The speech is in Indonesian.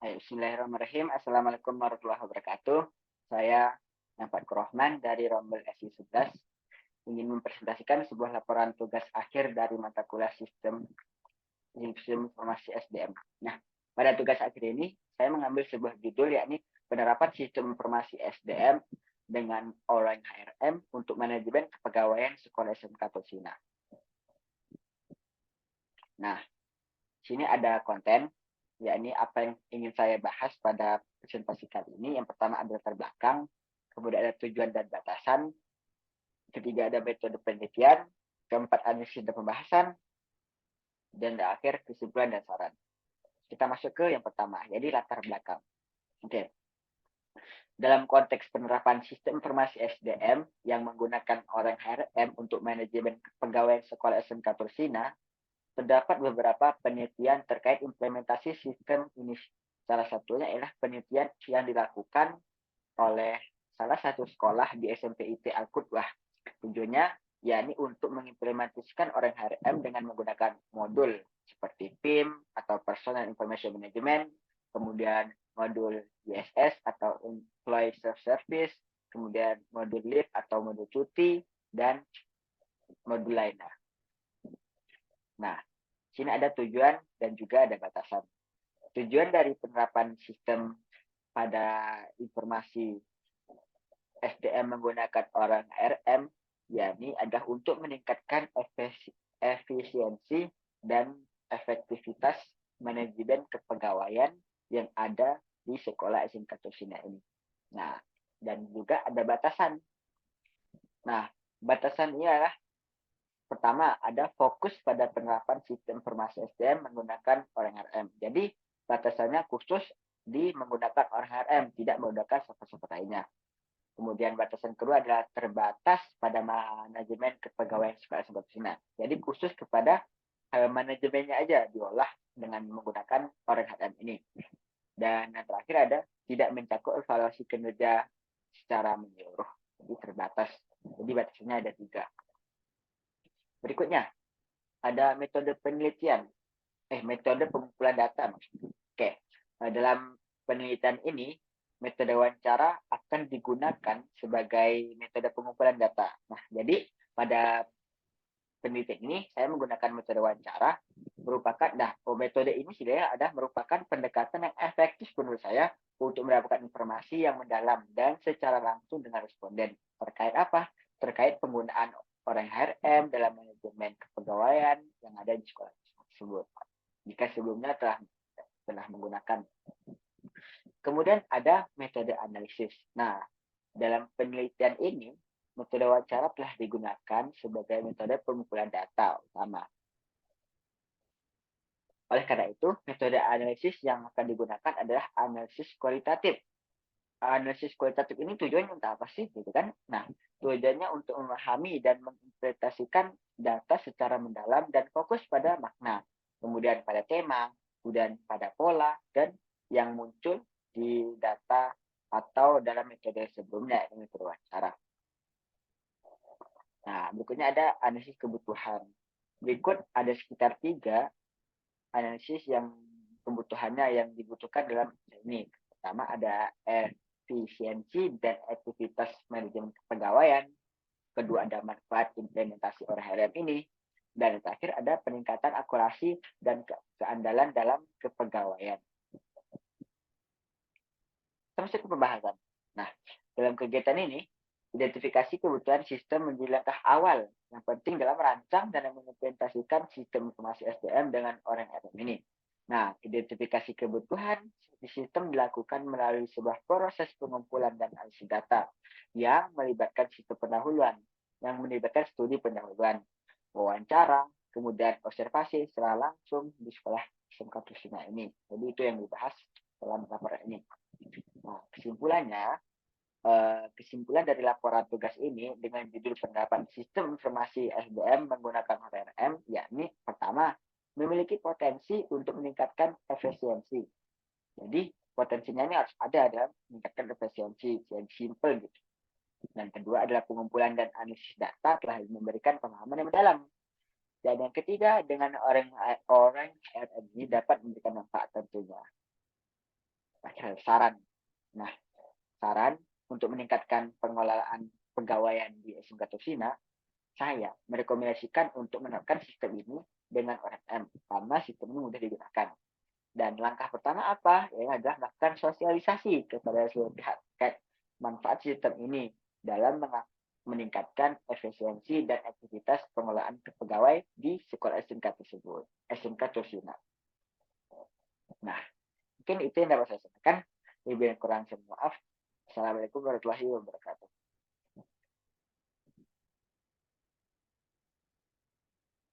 Bismillahirrahmanirrahim. Assalamualaikum warahmatullahi wabarakatuh. Saya Nafat Rohman dari Rombel SI11 ingin mempresentasikan sebuah laporan tugas akhir dari mata kuliah Sistem Informasi SDM. Nah, pada tugas akhir ini saya mengambil sebuah judul yakni penerapan Sistem Informasi SDM dengan orang HRM untuk manajemen kepegawaian Sekolah SMK Tosina. Nah, sini ada konten, yakni apa yang ingin saya bahas pada presentasi kali ini. Yang pertama ada latar belakang, kemudian ada tujuan dan batasan, ketiga ada metode penelitian, keempat analisis dan pembahasan, dan terakhir kesimpulan dan saran. Kita masuk ke yang pertama, jadi latar belakang. Oke. Dalam konteks penerapan sistem informasi SDM yang menggunakan orang HRM untuk manajemen kepegawaian Sekolah SMK Tursina, terdapat beberapa penelitian terkait implementasi sistem ini. Salah satunya adalah penelitian yang dilakukan oleh salah satu sekolah di SMP IT Al-Qudwah. Tujuannya yakni untuk mengimplementasikan orang HRM dengan menggunakan modul seperti PIM atau Personal Information Management, kemudian modul ISS atau Employee Self-Service, kemudian modul Leave atau modul cuti, dan modul lainnya. Nah, sini ada tujuan dan juga ada batasan. Tujuan dari penerapan sistem pada informasi SDM menggunakan orang RM, yakni adalah untuk meningkatkan efisiensi dan efektivitas manajemen kepegawaian yang ada di Sekolah SMK Tursina ini. Nah, dan juga ada batasan. Nah, batasan ini adalah pertama, ada fokus pada penerapan sistem informasi SDM menggunakan orang RM. Jadi, batasannya khusus di menggunakan orang RM, tidak menggunakan software lainnya. Kemudian batasan kedua adalah terbatas pada manajemen kepegawaian Sekolah SMK Tursina. Jadi, khusus kepada manajemennya aja diolah dengan menggunakan orang RM ini. Dan yang terakhir ada tidak mencakup evaluasi kinerja secara menyeluruh. Jadi, terbatas. Jadi, batasannya ada 3. Berikutnya, ada metode penelitian. Metode pengumpulan data maksudnya. Oke. Dalam penelitian ini, metode wawancara akan digunakan sebagai metode pengumpulan data. Nah, jadi pada penelitian ini saya menggunakan metode wawancara metode ini sebenarnya merupakan pendekatan yang efektif menurut saya untuk mendapatkan informasi yang mendalam dan secara langsung dengan responden. Terkait apa? Terkait penggunaan orang HRM dalam manajemen kepegawaian yang ada di sekolah tersebut. Jika sebelumnya telah menggunakan. Kemudian ada metode analisis. Nah, dalam penelitian ini, metode wawancara telah digunakan sebagai metode pengumpulan data utama. Oleh karena itu, metode analisis yang akan digunakan adalah analisis kualitatif. Analisis kualitatif ini tujuannya untuk apa sih, gitu kan? Nah, tujuannya untuk memahami dan menginterpretasikan data secara mendalam dan fokus pada makna, kemudian pada tema, kemudian pada pola, dan yang muncul di data atau dalam metode sebelumnya, metode wawancara. Nah, berikutnya ada analisis kebutuhan. Berikut ada sekitar 3 analisis yang kebutuhannya yang dibutuhkan dalam ini. Pertama ada efisiensi dan aktivitas manajemen kepegawaian. Kedua ada manfaat implementasi orang HRM ini. Dan yang terakhir ada peningkatan akurasi dan keandalan dalam kepegawaian. Termasuk ke pembahasan. Nah, dalam kegiatan ini, identifikasi kebutuhan sistem menjadi langkah awal yang penting dalam merancang dan mengimplementasikan sistem informasi SDM dengan orang RM ini. Nah, identifikasi kebutuhan di sistem dilakukan melalui sebuah proses pengumpulan dan analisis data yang melibatkan sistem pendahuluan, yang melibatkan studi pendahuluan, wawancara, kemudian observasi secara langsung di sekolah SMK Tursina ini. Jadi itu yang dibahas dalam laporan ini. Nah, kesimpulan dari laporan tugas ini dengan judul penerapan sistem informasi SDM menggunakan HRM, yakni pertama, memiliki potensi untuk meningkatkan efisiensi. Jadi potensinya ini harus ada dalam meningkatkan efisiensi yang simple gitu. Dan kedua adalah pengumpulan dan analisis data telah memberikan pemahaman yang mendalam. Dan yang ketiga, dengan orang HRM ini dapat memberikan manfaat tentunya. saran. Nah, saran untuk meningkatkan pengelolaan pegawaian di SMK Tursina, saya merekomendasikan untuk menerapkan sistem ini dengan OSM karena sistem ini mudah digunakan. Dan langkah pertama apa? Ya adalah melakukan sosialisasi kepada seluruh pihak terkait manfaat sistem ini dalam meningkatkan efisiensi dan aktivitas pengelolaan pegawai di sekolah SMK tersebut, SMK Tursina. Nah, mungkin itu yang dapat saya sampaikan. Lebih kurang saya maaf. Assalamualaikum warahmatullahi wabarakatuh.